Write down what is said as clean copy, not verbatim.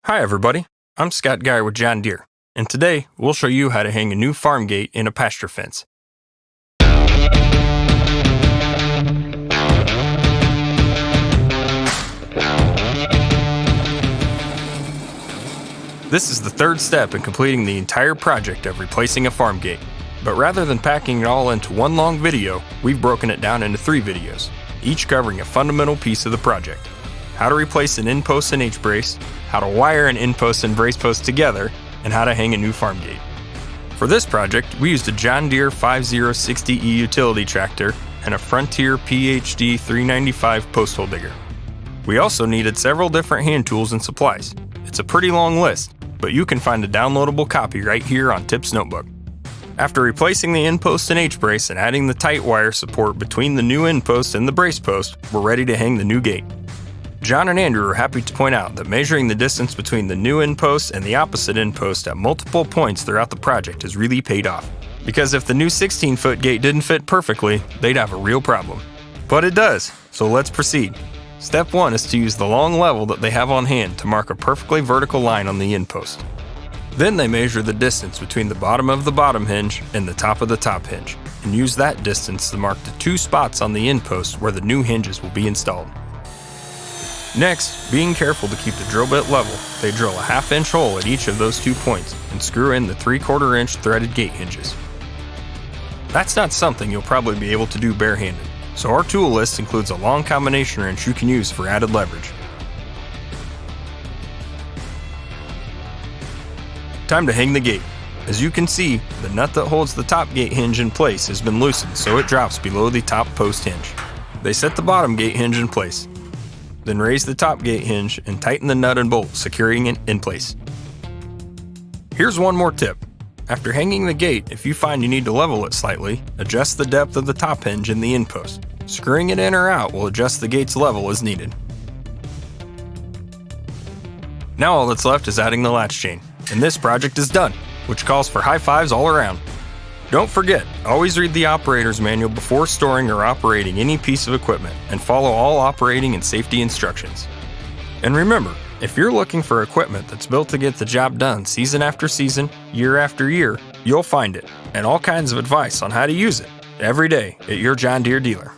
Hi everybody, I'm Scott Geyer with John Deere, and today we'll show you how to hang a new farm gate in a pasture fence. This is the third step in completing the entire project of replacing a farm gate, but rather than packing it all into one long video, we've broken it down into 3 videos, each covering a fundamental piece of the project. How to replace an end post and H-brace, how to wire an end post and brace post together, and how to hang a new farm gate. For this project, we used a John Deere 5060E utility tractor and a Frontier PhD 395 post hole digger. We also needed several different hand tools and supplies. It's a pretty long list, but you can find a downloadable copy right here on Tip's notebook. After replacing the end post and H-brace and adding the tight wire support between the new end post and the brace post, we're ready to hang the new gate. John and Andrew are happy to point out that measuring the distance between the new end post and the opposite end post at multiple points throughout the project has really paid off. Because if the new 16-foot gate didn't fit perfectly, they'd have a real problem. But it does, so let's proceed. Step 1 is to use the long level that they have on hand to mark a perfectly vertical line on the end post. Then they measure the distance between the bottom of the bottom hinge and the top of the top hinge, and use that distance to mark the 2 spots on the end post where the new hinges will be installed. Next, being careful to keep the drill bit level, they drill a 1/2 inch hole at each of those 2 points and screw in the 3/4 inch threaded gate hinges. That's not something you'll probably be able to do barehanded, so our tool list includes a long combination wrench you can use for added leverage. Time to hang the gate. As you can see, the nut that holds the top gate hinge in place has been loosened so it drops below the top post hinge. They set the bottom gate hinge in place. Then raise the top gate hinge and tighten the nut and bolt, securing it in place. Here's one more tip. After hanging the gate, if you find you need to level it slightly, adjust the depth of the top hinge in the end post. Screwing it in or out will adjust the gate's level as needed. Now all that's left is adding the latch chain, and this project is done, which calls for high fives all around. Don't forget, always read the operator's manual before storing or operating any piece of equipment, and follow all operating and safety instructions. And remember, if you're looking for equipment that's built to get the job done season after season, year after year, you'll find it, and all kinds of advice on how to use it every day at your John Deere dealer.